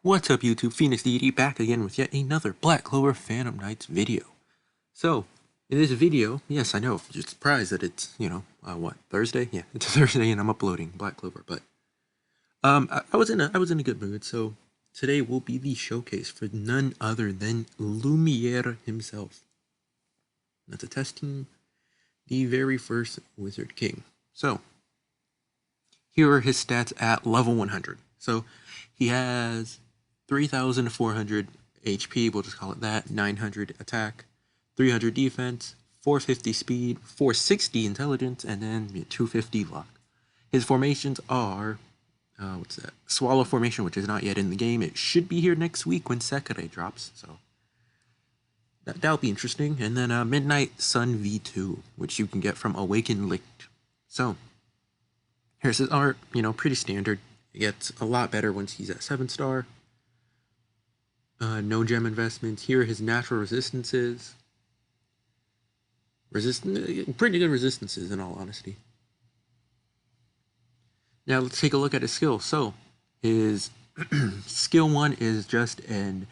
What's up YouTube, Phoenix Deity back again with yet another Black Clover Phantom Knights video. So, in this video, yes I know, just surprised that it's, Thursday? Yeah, it's Thursday and I'm uploading Black Clover, but I was in a good mood, so today will be the showcase for none other than Lumiere himself. That's a testing the very first Wizard King. So, here are his stats at level 100. So, he has 3,400 HP, we'll just call it that, 900 attack, 300 defense, 450 speed, 460 intelligence, and then 250 luck. His formations are, Swallow formation, which is not yet in the game. It should be here next week when Sekare drops, so that'll be interesting. And then Midnight Sun V2, which you can get from Awakened Licht. So, here's his art, pretty standard. It gets a lot better once he's at 7-star. No gem investments. Here are his natural resistances. Pretty good resistances in all honesty. Now let's take a look at his skill. So his skill 1 is just a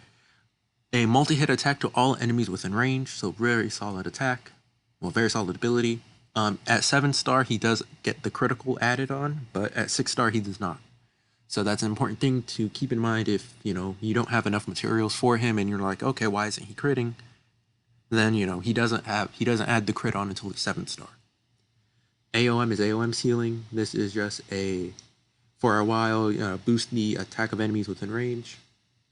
multi-hit attack to all enemies within range. So very solid attack. Well, very solid ability. At 7-star he does get the critical added on, but at 6-star he does not. So that's an important thing to keep in mind if, you don't have enough materials for him and you're like, okay, why isn't he critting? Then, he doesn't add the crit on until he's 7-star. AOM is AOM sealing. This is just for a while, boost the attack of enemies within range.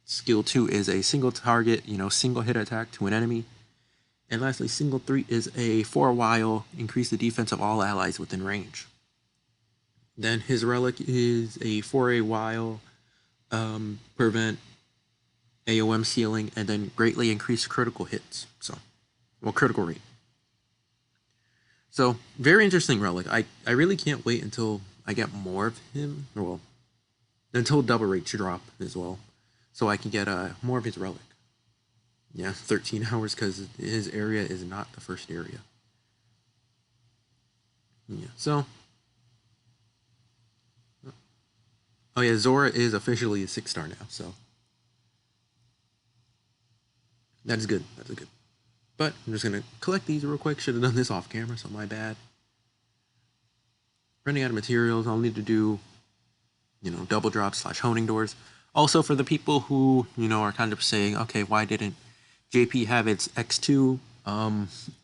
Skill 2 is a single target, single hit attack to an enemy. And lastly, single 3 is for a while, increase the defense of all allies within range. Then his relic is for a while, prevent AOM sealing, and then greatly increase critical hits. Critical rate. So, very interesting relic. I really can't wait until I get more of him, until double rate should drop as well, so I can get more of his relic. Yeah, 13 hours because his area is not the first area. Yeah, so... Oh yeah, Zora is officially a 6-star now, so that's good. That's good. But I'm just gonna collect these real quick. Should have done this off camera, so my bad. Running out of materials, I'll need to do, double drops / honing doors. Also, for the people who are kind of saying, okay, why didn't JP have its X2?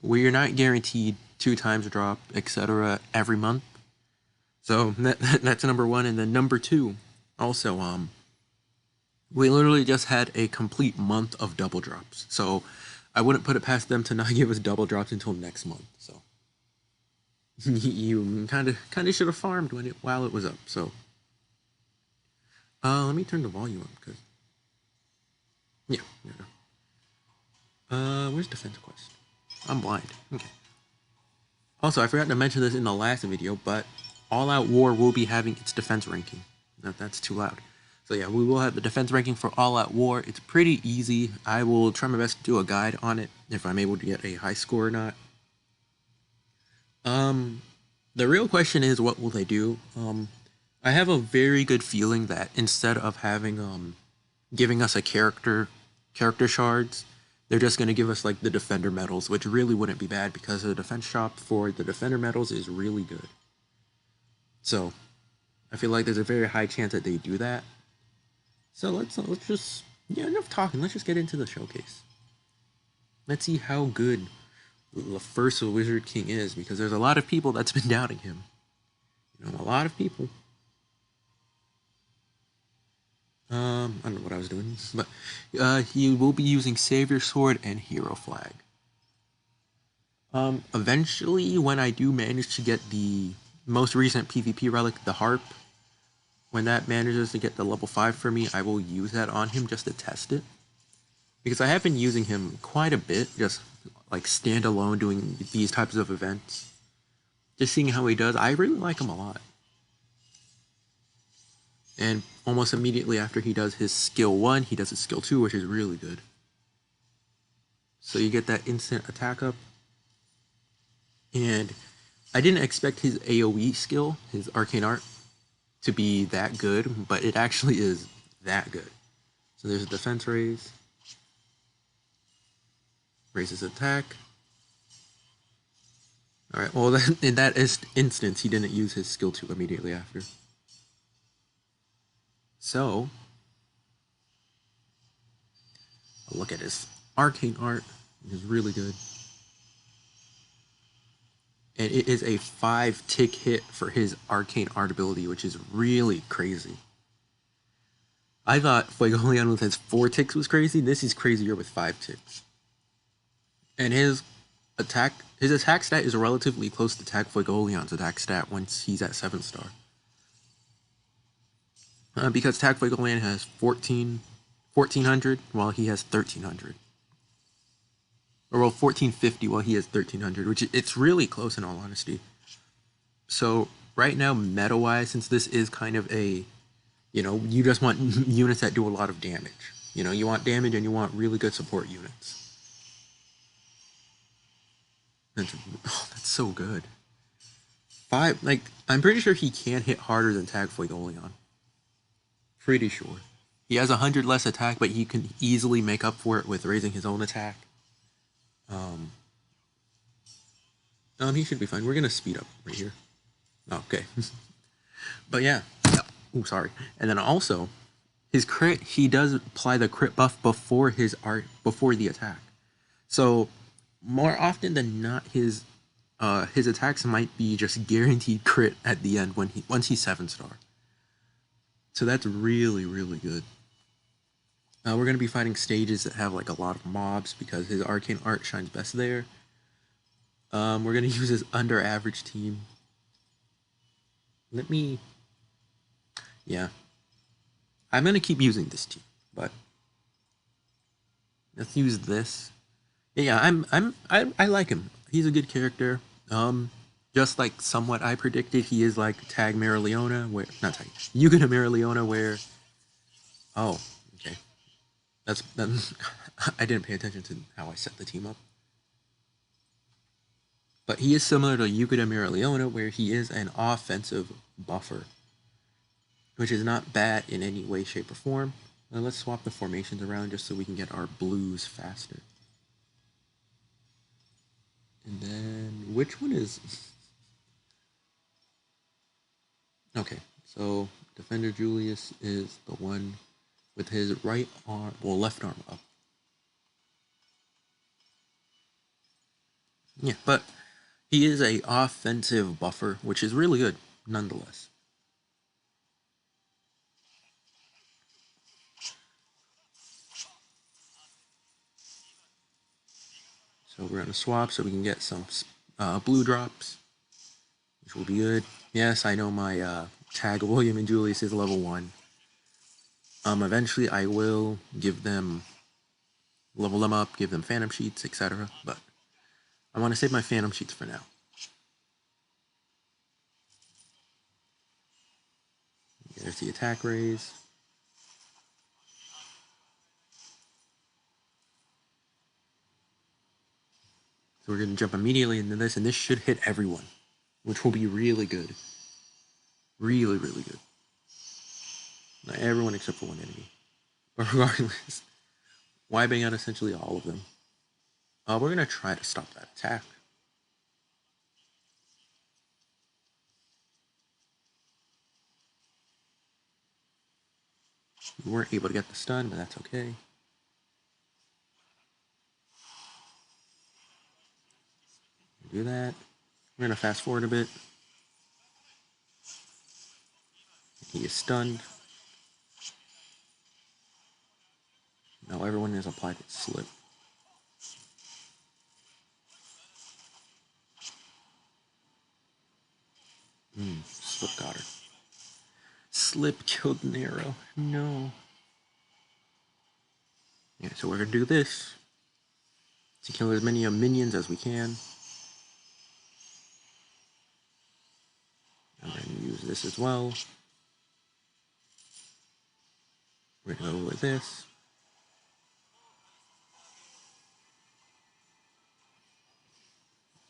We're not guaranteed 2 times drop, etc. every month. So that's number 1, and then number 2, also, we literally just had a complete month of double drops. So I wouldn't put it past them to not give us double drops until next month. So you kind of should have farmed while it was up. So let me turn the volume up because where's defense quest? I'm blind. Okay. Also, I forgot to mention this in the last video, but All Out War will be having its defense ranking. No, that's too loud. So yeah, we will have the defense ranking for All Out War. It's pretty easy. I will try my best to do a guide on it if I'm able to get a high score or not. The real question is, what will they do? I have a very good feeling that instead of having giving us a character shards, they're just going to give us like the defender medals, which really wouldn't be bad because the defense shop for the defender medals is really good. So, I feel like there's a very high chance that they do that. So let's just, enough talking. Let's just get into the showcase. Let's see how good the first Wizard King is, because there's a lot of people that's been doubting him. A lot of people. I don't know what I was doing, but he will be using Savior Sword and Hero Flag. Eventually, when I do manage to get the most recent PvP relic, the Harp, when that manages to get the level 5 for me, I will use that on him just to test it. Because I have been using him quite a bit, just like standalone doing these types of events. Just seeing how he does. I really like him a lot. And almost immediately after he does his skill 1, he does his skill 2, which is really good. So you get that instant attack up. And I didn't expect his AoE skill, his arcane art, to be that good, but it actually is that good. So there's a defense raise. Raises attack. Alright, well, in that instance, he didn't use his skill 2 immediately after. So, I'll look at his arcane art. It is really good. And it is a 5-tick hit for his arcane art ability, which is really crazy. I thought Fuegoleon with his 4 ticks was crazy. This is crazier with 5 ticks. And his attack stat is relatively close to Fuegoleon's attack stat once he's at 7-star. Because Fuegoleon has 1400 while he has 1300. Or well, 1450 while he has 1300, which it's really close in all honesty. So right now, meta-wise, since this is kind of a, you just want units that do a lot of damage. You want damage and you want really good support units. That's so good. 5, I'm pretty sure he can hit harder than Fuegoleon. Pretty sure. He has 100 less attack, but he can easily make up for it with raising his own attack. He should be fine. We're gonna speed up right here. Oh, okay. But yeah. Oh, sorry. And then also, his crit, he does apply the crit buff before before the attack. So more often than not, his attacks might be just guaranteed crit at the end once he's 7-star. So that's really, really good. We're going to be fighting stages that have a lot of mobs because his arcane art shines best there. We're going to use his under average team. Yeah. I'm going to keep using this team, but let's use this. Yeah, I like him. He's a good character. Just somewhat I predicted, he is Tag Marileona, where not Tag Yugana Marileona, where okay. That's I didn't pay attention to how I set the team up. But he is similar to Yugana Marileona, where he is an offensive buffer, which is not bad in any way, shape, or form. Now let's swap the formations around just so we can get our blues faster. And then, which one is... Okay, so Defender Julius is the one with his right arm, well, left arm up. Yeah, but he is a offensive buffer, which is really good, nonetheless. So we're going to swap so we can get some blue drops, which will be good. Yes, I know my tag William and Julius is level 1. Eventually I will level them up, give them phantom sheets, etc. But I want to save my phantom sheets for now. There's the attack raise. So we're going to jump immediately into this, and this should hit everyone, which will be really good. Really, really good. Not everyone except for one enemy. But regardless, wiping out essentially all of them. We're going to try to stop that attack. We weren't able to get the stun, but that's okay. Do that. We're going to fast forward a bit. He is stunned. Now everyone is applied with slip. Slip got her. Slip killed Nero. No. Yeah, so we're going to do this to kill as many minions as we can. I'm going to use this as well. We're going to go with this.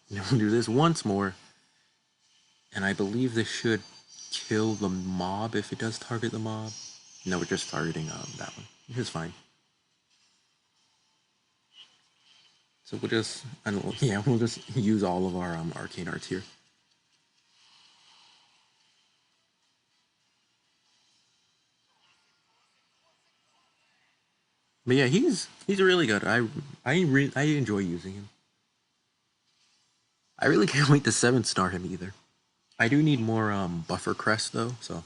And we'll do this once more. And I believe this should kill the mob if it does target the mob. No, we're just targeting that one. It's fine. So we'll just, I don't know, yeah, we'll just use all of our arcane arts here. But yeah, he's really good. I enjoy using him. I really can't wait to 7-star him either. I do need more buffer crest though, so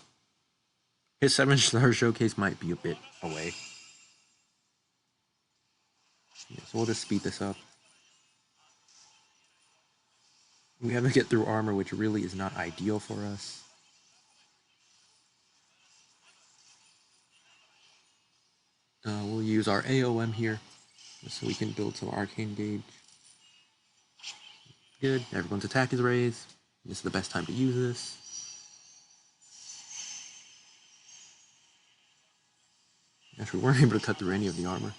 his 7-star showcase might be a bit away. Yeah, so we'll just speed this up. We have to get through armor, which really is not ideal for us. We'll use our AOM here, just so we can build some arcane gauge. Good, everyone's attack is raised. This is the best time to use this. Actually, we weren't able to cut through any of the armor.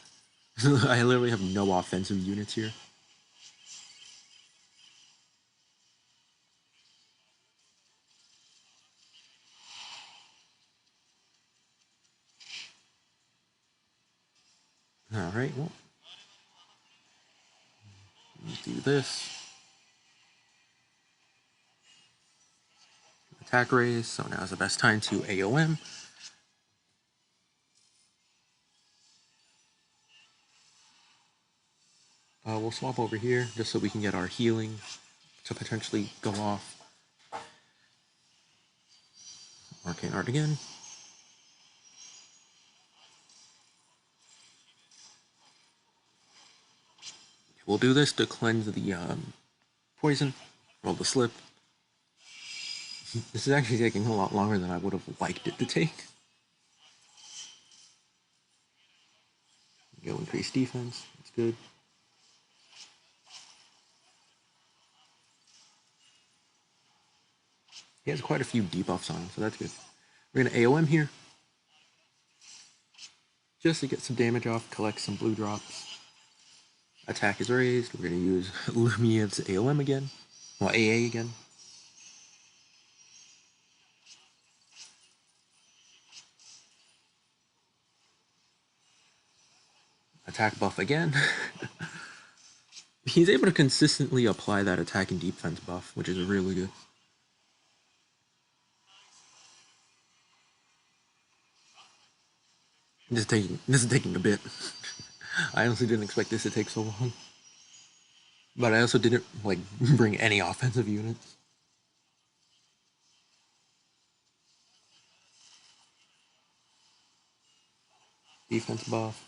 I literally have no offensive units here. Alright, well. Let's do this. Attack raise, so now is the best time to AOM. We'll swap over here just so we can get our healing to potentially go off. Arcane Art again. We'll do this to cleanse the poison, roll the slip. This is actually taking a lot longer than I would have liked it to take. Go increase defense, that's good. He has quite a few debuffs on him, so that's good. We're going to AOM here. Just to get some damage off, collect some blue drops. Attack is raised. We're going to use Lumiere's AOM again. Well, AA again. Attack buff again. He's able to consistently apply that attack and defense buff, which is really good. This is taking a bit. I honestly didn't expect this to take so long. But I also didn't like bring any offensive units. Defense buff.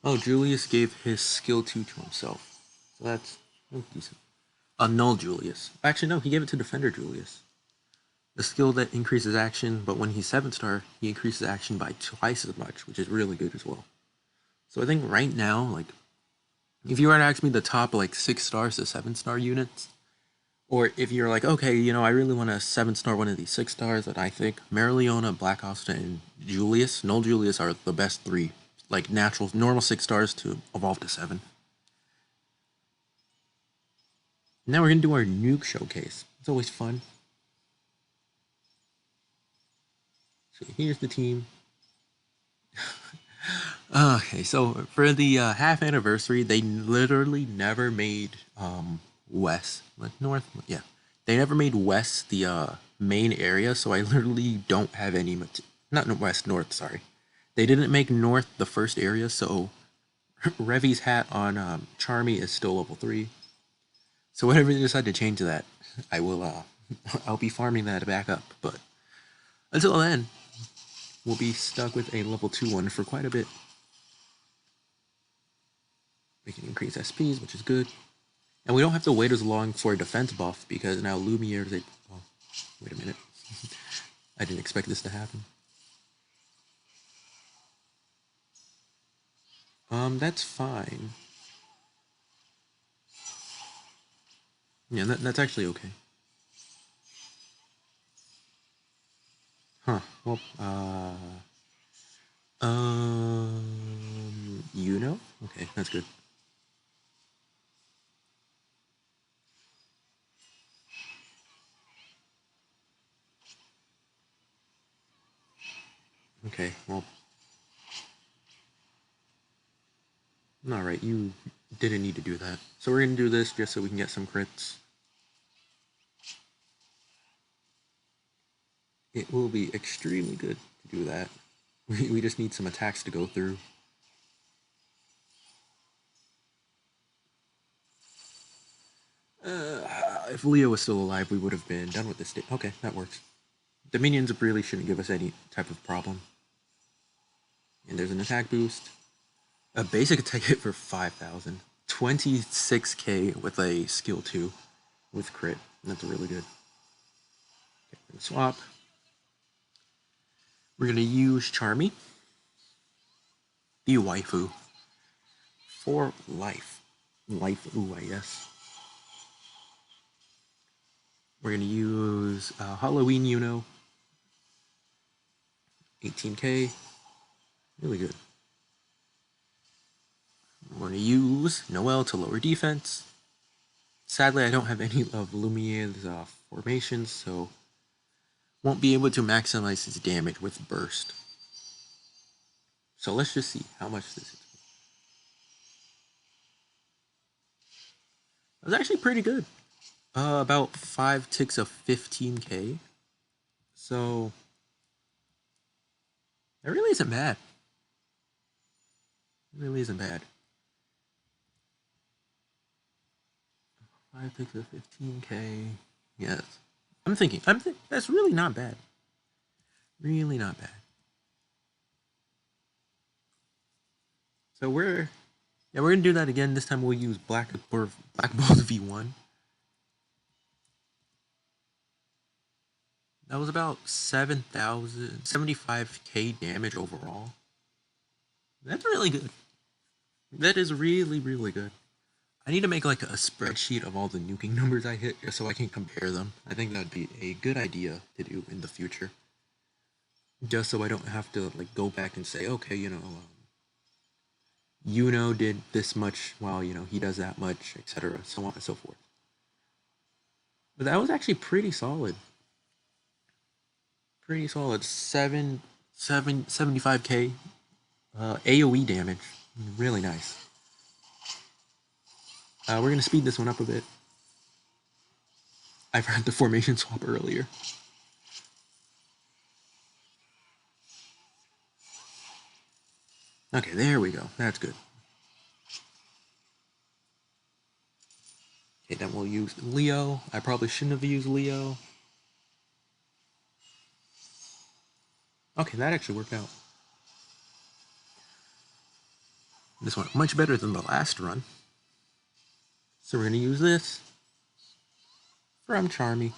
Oh, Julius gave his skill 2 to himself. So that's decent. Null Julius. Actually, no, he gave it to Defender Julius. The skill that increases action, but when he's 7-star, he increases action by twice as much, which is really good as well. So I think right now, like, if you were to ask me the top, like, 6 stars to 7-star units, or if you're like, okay, you know, I really want to 7-star one of these 6 stars, then I think Marileona, Black Hosta, and Julius, Null Julius are the best 3. Like, normal 6 stars to evolve to 7. Now we're going to do our Nuke showcase. It's always fun. So here's the team. Okay, so for the half anniversary, they literally never made West, like North, yeah. They never made West the main area, so I literally don't have any, not West, North, sorry. They didn't make North the first area, so Revi's hat on Charmy is still level 3. So whenever they decide to change that, I will, I'll be farming that back up. But until then, we'll be stuck with a level 2 one for quite a bit. We can increase SPs, which is good. And we don't have to wait as long for a defense buff, because now Lumiere is a... Oh, wait a minute. I didn't expect this to happen. That's fine. Yeah, that's actually okay. Huh. Well, you know? Okay, that's good. Okay, well. Alright, you didn't need to do that. So we're gonna do this just so we can get some crits. It will be extremely good to do that. We just need some attacks to go through. If Leo was still alive, we would have been done with this. Okay, that works. The minions really shouldn't give us any type of problem. And there's an attack boost. A basic attack hit for 5,000. 26k with a skill 2 with crit. That's really good. Okay, we're gonna swap. We're gonna use Charmy, the waifu, for life. Life-oo, I guess. We're gonna use Halloween Uno. 18k. Really good. We're gonna use Noelle to lower defense. Sadly, I don't have any of Lumiere's formations, so won't be able to maximize his damage with burst. So let's just see how much this is. That was actually pretty good. About 5 ticks of 15k. So that really isn't bad. It really isn't bad. 5 ticks of 15k. Yes. I'm thinking that's really not bad. Really not bad. So we're gonna do that again. This time we'll use Black Bolt V1. That was about 75k damage overall. That's really good. That is really, really good. I need to make like a spreadsheet of all the nuking numbers I hit just so I can compare them. I think that'd be a good idea to do in the future. Just so I don't have to like go back and say, okay, Uno did this much while, he does that much, etc. So on and so forth. But that was actually pretty solid. Pretty solid. 75k AoE damage. Really nice. We're going to speed this one up a bit. I forgot the formation swap earlier. Okay, there we go. That's good. Okay, then we'll use Leo. I probably shouldn't have used Leo. Okay, that actually worked out. This one much better than the last run. So we're going to use this from Charmy.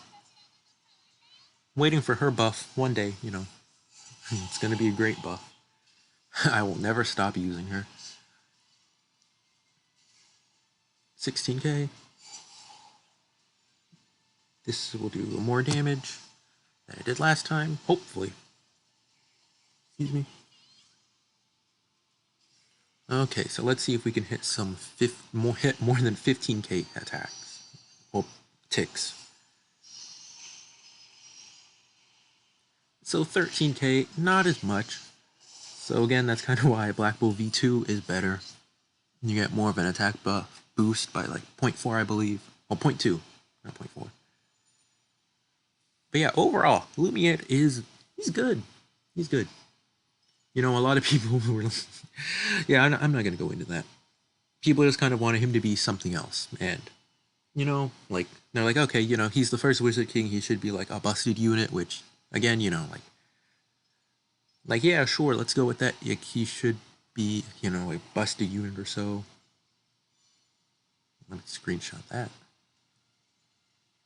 Waiting for her buff one day, It's going to be a great buff. I will never stop using her. 16k. This will do more damage than it did last time, hopefully. Excuse me. Okay, so let's see if we can hit more than 15k attacks. Well, ticks. So 13k, not as much. So again, that's kind of why Black Bolt V2 is better. You get more of an attack buff boost by like 0.4, I believe. Well, 0.2, not 0.4. But yeah, overall, Lumiere he's good. He's good. A lot of people were like, yeah, I'm not going to go into that. People just kind of wanted him to be something else. And, like, they're like, okay, he's the first Wizard King. He should be like a busted unit, which, again, like, yeah, sure, let's go with that. Like, he should be, a busted unit or so. Let me screenshot that.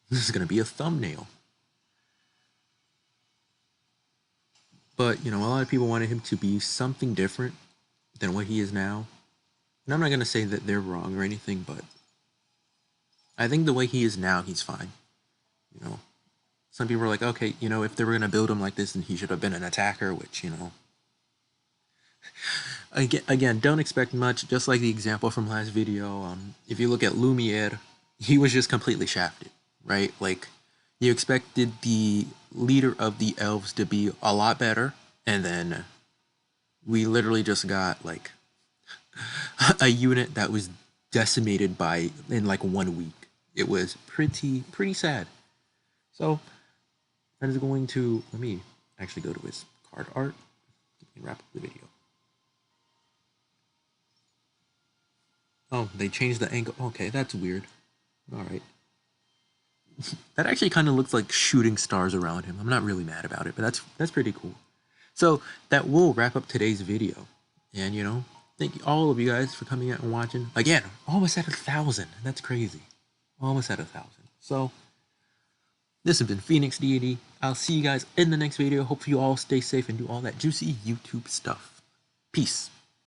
This is going to be a thumbnail. But, a lot of people wanted him to be something different than what he is now. And I'm not going to say that they're wrong or anything, but I think the way he is now, he's fine. Some people are like, okay, if they were going to build him like this, then he should have been an attacker, which, Again, don't expect much. Just like the example from last video, if you look at Lumiere, he was just completely shafted, right? Like, you expected the leader of the elves to be a lot better, and then we literally just got like a unit that was decimated by in like 1 week. It was pretty sad. So that is going to, let me actually go to his card art and wrap up the video. Oh, they changed the angle. Okay, that's weird. All right. That actually kind of looks like shooting stars around him. I'm not really mad about it, but that's pretty cool. So that will wrap up today's video. And, you know, thank you all of you guys for coming out and watching. Again, almost at 1,000. That's crazy. Almost at 1,000. So this has been Phoenix Deity. I'll see you guys in the next video. Hope you all stay safe and do all that juicy YouTube stuff. Peace.